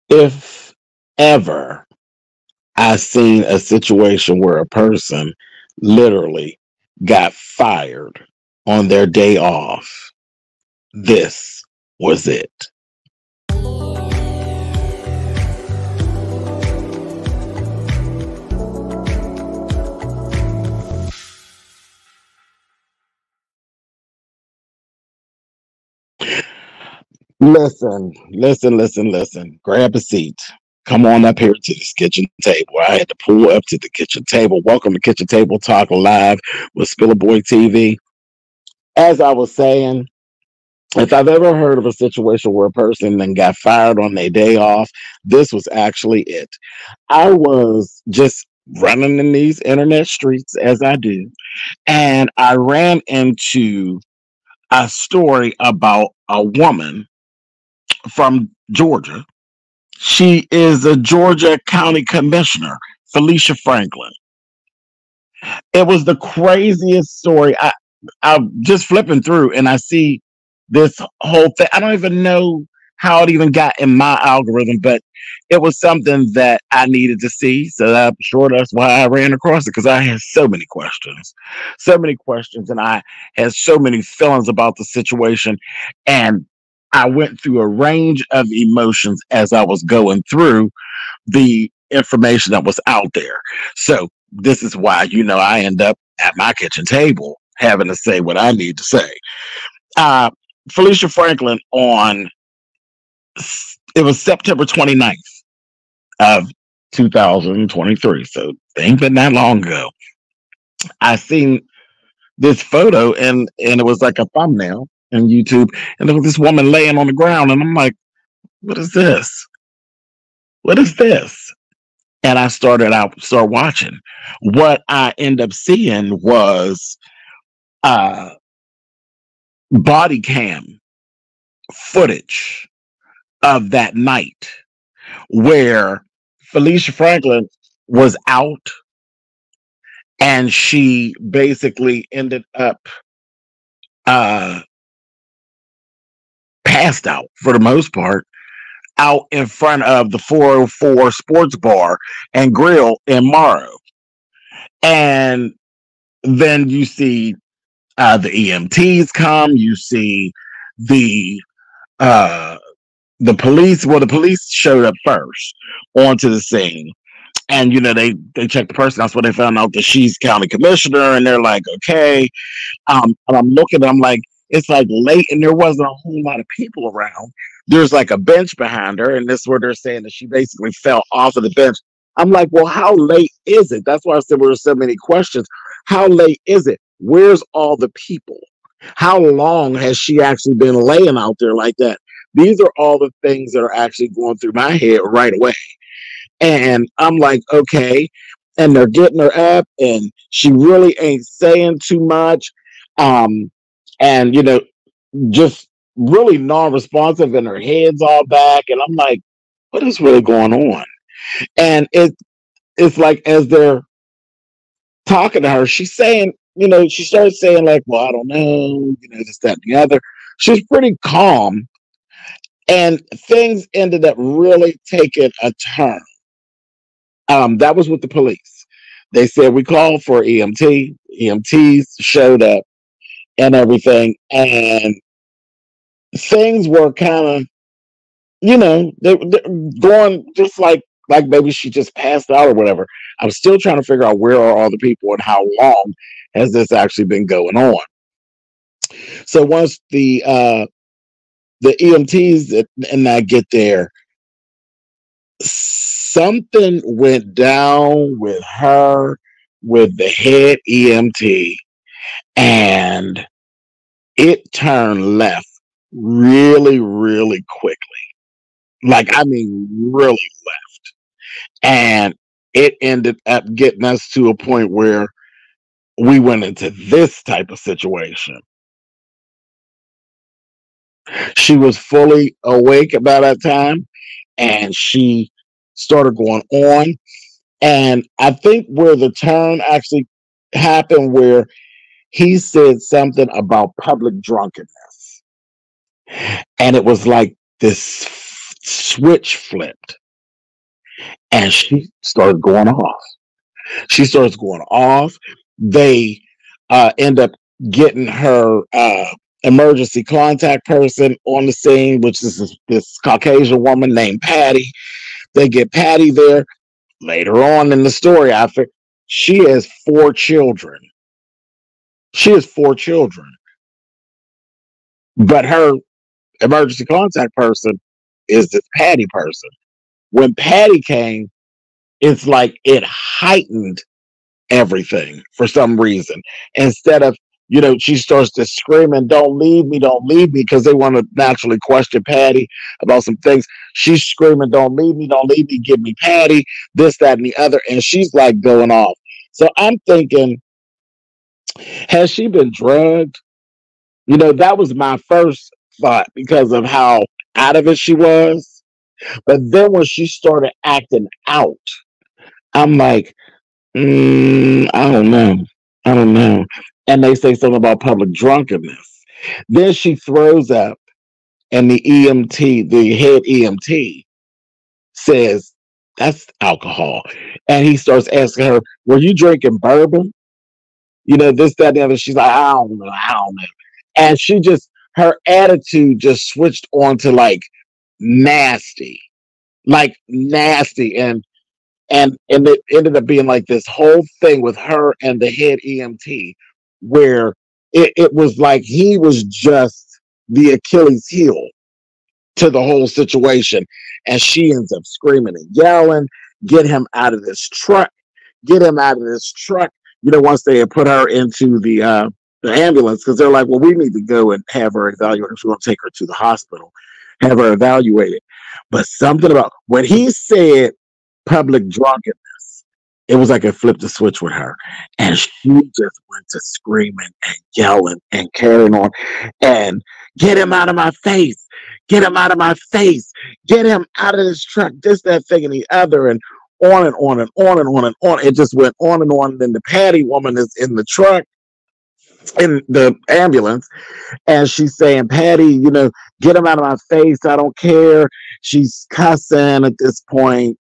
If ever I seen a situation where a person literally got fired on their day off, this was it. Listen, listen, listen, listen. Grab a seat. Come on up here to this kitchen table. I had to pull up to the kitchen table. Welcome to Kitchen Table Talk Live with Spiller Boy TV. As I was saying, if I've ever heard of a situation where a person then got fired on their day off, this was actually it. I was just running in these internet streets as I do, and I ran into a story about a woman from Georgia. She is a Georgia County Commissioner, Felicia Franklin. It was the craziest story. I'm just flipping through and I see this whole thing. I don't even know how it even got in my algorithm, but it was something that I needed to see. So I'm sure that's why I ran across it, because I had so many questions, and I had so many feelings about the situation. And I went through a range of emotions as I was going through the information that was out there. So this is why, I end up at my kitchen table having to say what I need to say. Uh, Felicia Franklin it was September 29th of 2023. So it ain't been that long ago. I seen this photo and it was like a thumbnail on YouTube, and there was this woman laying on the ground, and I'm like, what is this? What is this? And I start watching. What I end up seeing was uh body cam footage of that night where Felicia Franklin was out, and she basically ended up uh passed out for the most part out in front of the 404 Sports Bar and Grill in Morrow. And then you see the EMTs come, you see the uh the police. Well, the police showed up first onto the scene, and they checked the person. That's when they found out that she's county commissioner, and they're like, okay. And I'm looking, I'm like, it's like late, and there wasn't a whole lot of people around. There's like a bench behind her, and this is where they're saying that she basically fell off of the bench. I'm like, well, how late is it? That's why I said there were so many questions. How late is it? Where's all the people? How long has she actually been laying out there like that? These are all the things that are actually going through my head right away. And I'm like, okay. And they're getting her up, and she really ain't saying too much. Um, and just really non-responsive, and her head's all back. And I'm like, what is really going on? And it's like, as they're talking to her, she's saying, she starts saying like, well, I don't know, this, that, and the other. She's pretty calm, and things ended up really taking a turn. That was with the police. They said we called for EMT. EMTs showed up and everything, and things were kind of, they're going just like maybe she just passed out or whatever. I'm still trying to figure out where are all the people and how long has this actually been going on. So once the EMTs and I get there, something went down with her, with the head EMT, and it turned left really, really quickly. Like, I mean, really left. And it ended up getting us to a point where we went into this type of situation. She was fully awake about that time, and she started going on. And I think where the turn actually happened, where he said something about public drunkenness. And it was like this switch flipped and she started going off. She starts going off. They end up getting her emergency contact person on the scene, which is this Caucasian woman named Patty. They get Patty there. Later on in the story, after she has 4 children. She has 4 children. But her emergency contact person is this Patty person. When Patty came, it's like it heightened everything for some reason. Instead of, she starts to scream and don't leave me, because they want to naturally question Patty about some things. She's screaming, don't leave me, give me Patty, this, that, and the other. And she's like going off. So I'm thinking, has she been drugged? That was my first thought because of how out of it she was. But then when she started acting out, I'm like, I don't know. I don't know. And they say something about public drunkenness. Then she throws up, and the the head EMT, says, that's alcohol. And he starts asking her, were you drinking bourbon? This, that, and the other. She's like, I don't know. And her attitude just switched on to nasty, nasty. And it ended up being like this whole thing with her and the head EMT, where it was like he was just the Achilles heel to the whole situation. And she ends up screaming and yelling, get him out of this truck, get him out of this truck. Once they had put her into the ambulance, because they're like, well, we need to go and have her evaluated. We're going to take her to the hospital, have her evaluated. But something about when he said public drunkenness, it was like it flipped a switch with her, and she just went to screaming and yelling and carrying on and get him out of my face, get him out of my face, get him out of this truck, this, that, thing, and the other, and on and on and on and on and on. It just went on and on. And then the Patty woman is in the truck, in the ambulance, and she's saying, Patty, get him out of my face, I don't care. She's cussing at this point,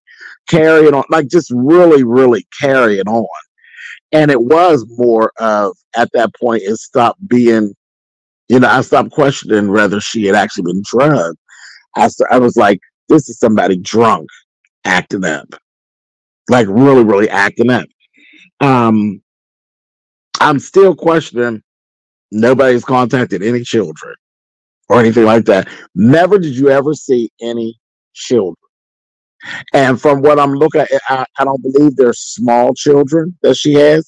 carrying on, like just really, really carrying on. And it was more of, at that point, it stopped being, I stopped questioning whether she had actually been drugged. I was like, this is somebody drunk acting up, like really, really acting up. I'm still questioning. Nobody's contacted any children or anything like that. Never did you ever see any children. And from what I'm looking at, I don't believe there's small children that she has,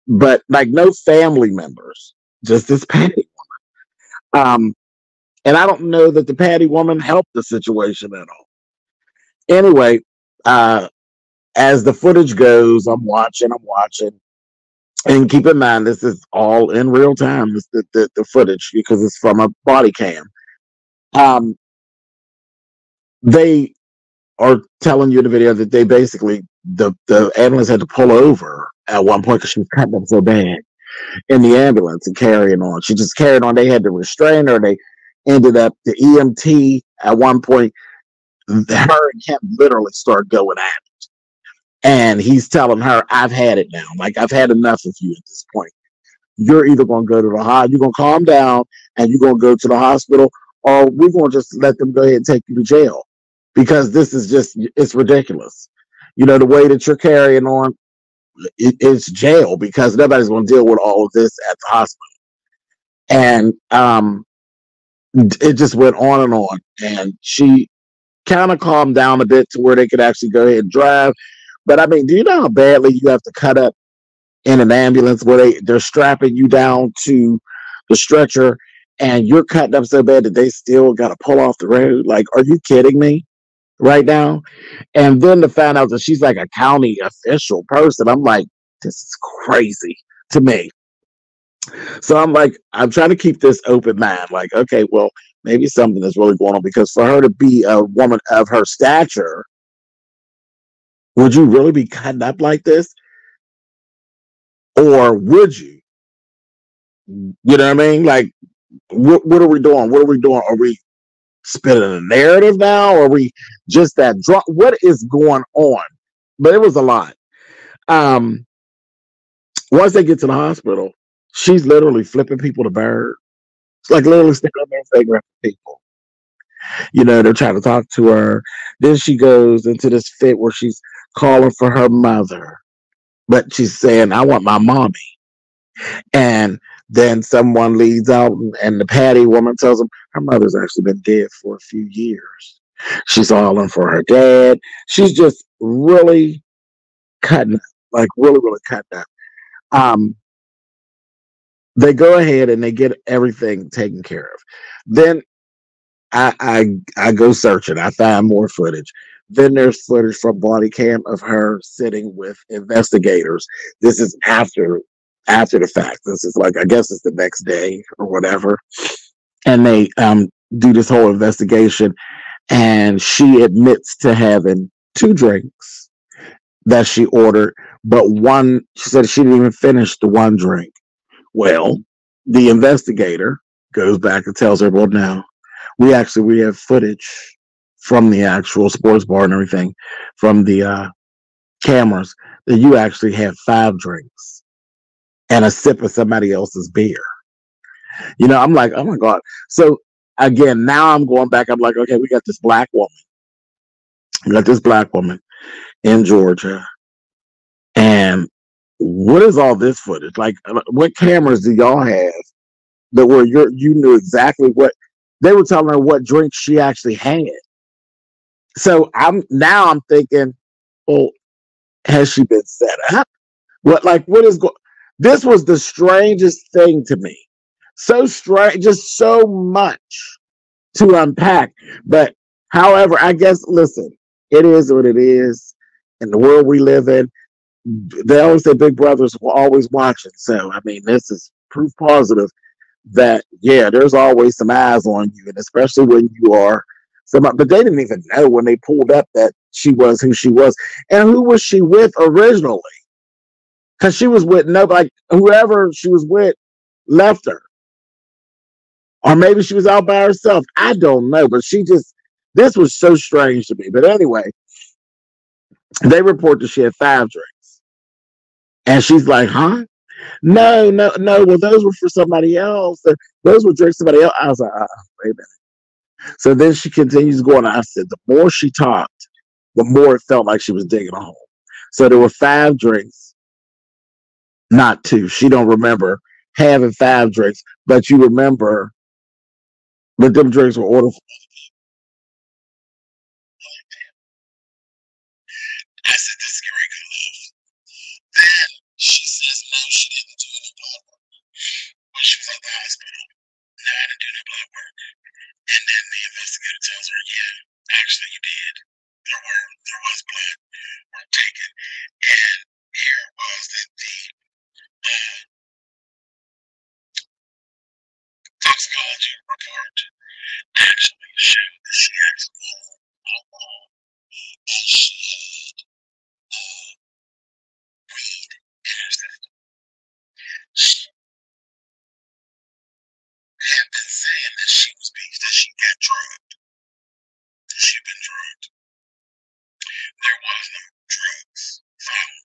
but like no family members, just this Patty woman. And I don't know that the Patty woman helped the situation at all. Anyway, as the footage goes, I'm watching, and keep in mind this is all in real time. It's the footage, because it's from a body cam. They are telling you in the video that they basically the ambulance had to pull over at one point because she was cutting up so bad in the ambulance and carrying on. She just carried on. They had to restrain her. They ended up, the EMT at one point, her and him literally start going at it. And he's telling her, I've had it now. Like, I've had enough of you at this point. You're either going to go to the hospital, you're going to calm down and you're going to go to the hospital, or we're going to just let them go ahead and take you to jail. Because this is just, it's ridiculous. The way that you're carrying on, it's jail, because nobody's going to deal with all of this at the hospital. And it just went on and on. And she kind of calmed down a bit to where they could actually go ahead and drive. But I mean, do you know how badly you have to cut up in an ambulance where they're strapping you down to the stretcher and you're cutting up so bad that they still got to pull off the road? Like, are you kidding me right now? And then to find out that she's like a county official person, I'm like, this is crazy to me. So I'm like, I'm trying to keep this open mind. Like, okay, well, maybe something is really going on, because for her to be a woman of her stature, would you really be cutting up like this? Or would you? You know what I mean? Like, what are we doing? What are we doing? Are we spinning a narrative now? Or are we just that drunk? What is going on? But it was a lot. Um, Once they get to the hospital, she's literally flipping people to bird. It's like literally standing there figuring out people. They're trying to talk to her. Then she goes into this fit where she's calling for her mother, but she's saying, I want my mommy. And then someone leads out, and the Patty woman tells them her mother's actually been dead for a few years. She's all in for her dad. She's just really cutting up, like really, really cutting up. Um, they go ahead and they get everything taken care of. Then I go searching. I find more footage. Then there's footage from body cam of her sitting with investigators. This is after the fact. This is like, I guess it's the next day or whatever. And they do this whole investigation, and she admits to having two drinks that she ordered, but one, she said she didn't even finish the one drink. Well, the investigator goes back and tells her, well, now we have footage from the actual sports bar and everything, from the cameras, that you actually had five drinks and a sip of somebody else's beer. I'm like, oh my God. So again, now I'm going back. I'm like, okay, we got this black woman. We got this black woman in Georgia. And what is all this footage? Like, what cameras do y'all have that where you knew exactly what they were telling her what drink she actually had? So I'm thinking, well, has she been set up? What is going? This was the strangest thing to me. So strange, just so much to unpack. But however, I guess listen, it is what it is. In the world we live in, they always say Big Brother's always watching. So I mean, this is proof positive that yeah, there's always some eyes on you, and especially when you are somebody. But they didn't even know when they pulled up that she was who she was, and who was she with originally? Because she was with nobody. Like, whoever she was with left her, or maybe she was out by herself. I don't know, but this was so strange to me. But anyway, they report that she had five drinks, and she's like, "Huh? No, no, no. Well, those were for somebody else. Those were drinks somebody else." I was like, wait a minute. So then she continues going. I said, the more she talked, the more it felt like she was digging a hole. So there were five drinks, not two. She don't remember having five drinks, but you remember that them drinks were ordered. I said, this is Eureka Love. Then she says, no, she didn't do any blood work when she was at the hospital. No, I didn't do no blood work. And then the investigator tells her, yeah, actually you did. There was blood work taken. And here was that the toxicology report actually showed that she actually had alcohol, and she had weed in her system. She had been saying that she got drugged. She'd been drugged. There was no drugs found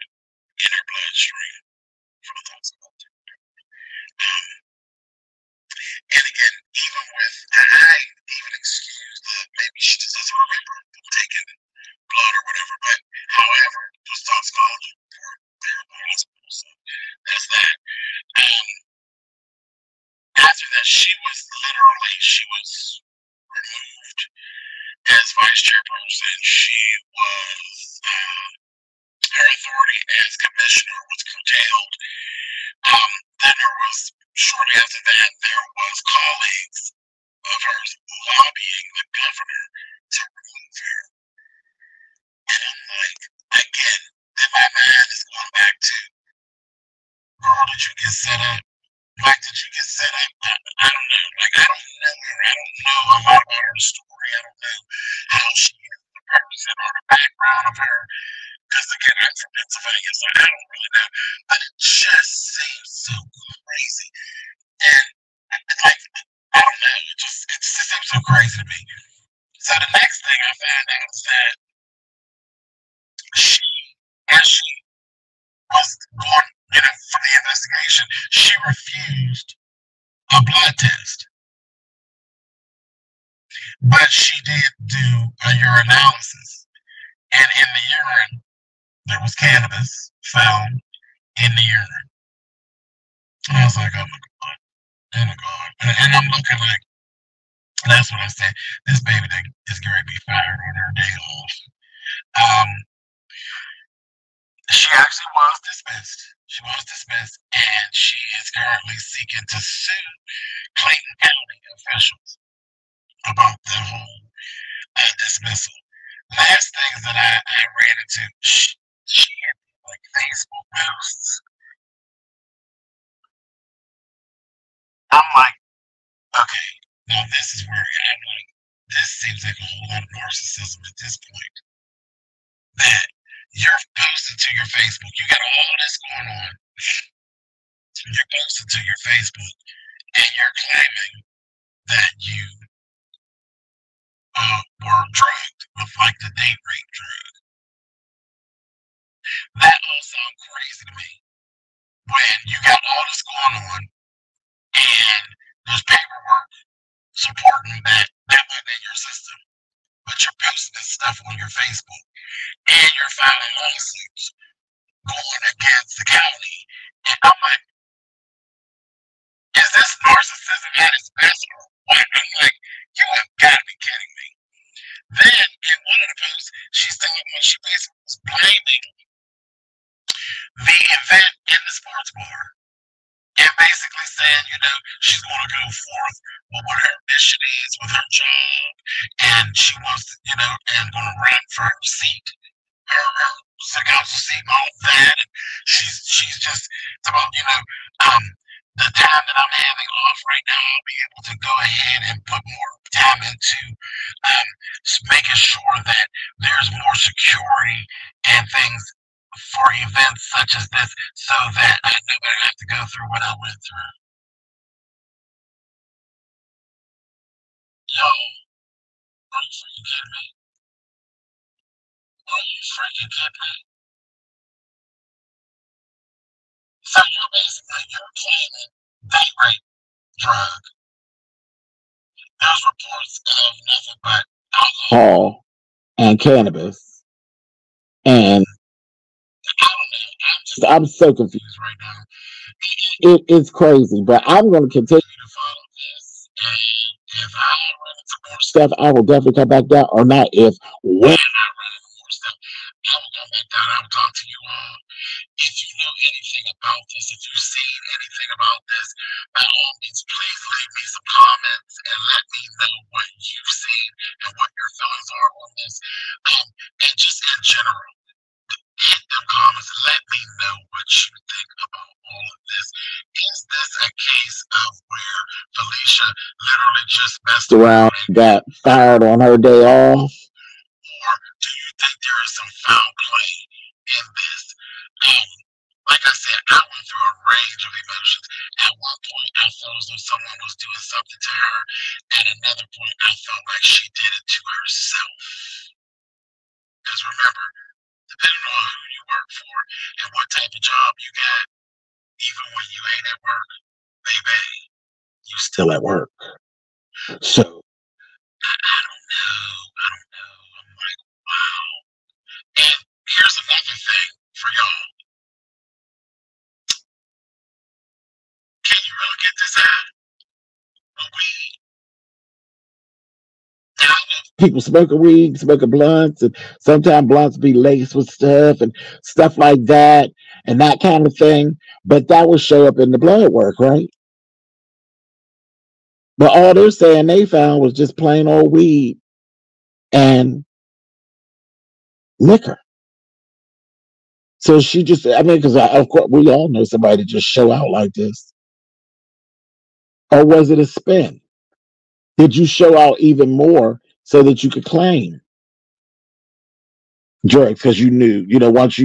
in her bloodstream from the toxicology. And again, even with, I even excuse that maybe she just doesn't remember taking blood or whatever, but however, it was toxicology report there at the hospital, so that's that. Um, After that, she was removed as vice chairperson. Her authority as commissioner was curtailed. Then shortly after that, there was colleagues of hers lobbying the governor to remove her. And I'm like, again, then my mind is going back to, girl, did you get set up? Why did you get set up? I don't know. Like, I don't know her. I don't know a lot about her story. I don't know how she is the person or the background of her. Because again, I'm from Pennsylvania, so I don't really know. But it just seems so crazy. And like, I don't know, it just seems so crazy to me. So the next thing I found out is that she, as she was going, for the investigation, she refused a blood test. But she did do a urinalysis. And in the urine, there was cannabis found in the urine. And I was like, oh my God. Oh my God. And I'm looking like, that's what I said. This baby is going to be fired on her day off. She actually was dismissed. She was dismissed, and she is currently seeking to sue Clayton County officials about the whole dismissal. Last things that I ran into, she had like Facebook posts. I'm like, okay, now this is where I'm like, this seems like a whole lot of narcissism at this point. That you're posting to your Facebook, you got all this going on. You're posting to your Facebook, and you're claiming that you were drugged with like the date rape drug. That all sounds crazy to me. When you got all this going on, and there's paperwork supporting that went in your system, but you're posting this stuff on your Facebook, and you're filing lawsuits going against the county. And I'm like, is this narcissism at its best or what? I'm like, you have got to be kidding me. Then in one of the posts, she basically was blaming the event in the sports bar. And basically saying, she's going to go forth with what her mission is with her job, and she wants to, and going to run for her seat, her city council seat, and all of that. And she's just about, the time that I'm having off right now, I'll be able to go ahead and put more time into making sure that there's more security and things for events such as this, so that I never have to go through what I went through. Yo, are you freaking kidding me? Are you freaking kidding me? So you're claiming date rape drug. There's reports of nothing but alcohol and cannabis. And I'm so confused right now. It's crazy, but I'm going to continue to follow this. And if I run into more stuff, I will definitely come back down. Or not if, when I run into more stuff, I will come back down. I will talk to you all. If you know anything about this, if you've seen anything about this, by all means, please leave me some comments and let me know what you've seen and what your feelings are on this. And just in general, hit them comments and let me know what you think about all of this. Is this a case of where Felicia literally just messed around and got fired on her day off? Or do you think there is some foul play in this? Like I said, I went through a range of emotions. At one point, I felt as though someone was doing something to her. At another point, I felt like she did it to herself. Because remember, depending on who you work for and what type of job you got, even when you ain't at work, baby, you still at work. So, I don't know. I'm like, wow. And here's another thing for y'all. Can you really get this high? Weed. People smoking weed, smoking blunts, and sometimes blunts be laced with stuff and stuff like that, and that kind of thing. But that will show up in the blood work, right? But all they're saying they found was just plain old weed and liquor. So she just, because of course we all know somebody just show out like this. Or was it a spin? Did you show out even more so that you could claim drugs? Because you knew, once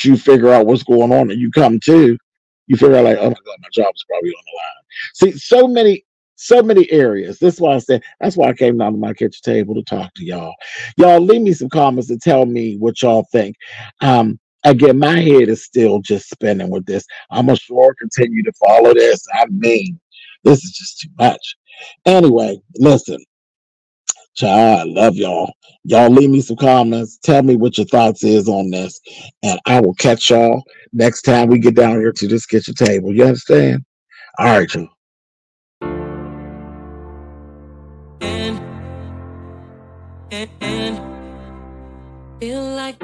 you figure out what's going on and you come to, you figure out like, oh my God, my job is probably on the line. See, so many So many areas. That's why I said, that's why I came down to my kitchen table to talk to y'all. Y'all leave me some comments and tell me what y'all think. Again, my head is still just spinning with this. I'm gonna sure continue to follow this. I mean, this is just too much. Anyway, listen, child, I love y'all. Y'all leave me some comments. Tell me what your thoughts is on this, and I will catch y'all next time we get down here to this kitchen table. You understand? All right, y'all. And feel like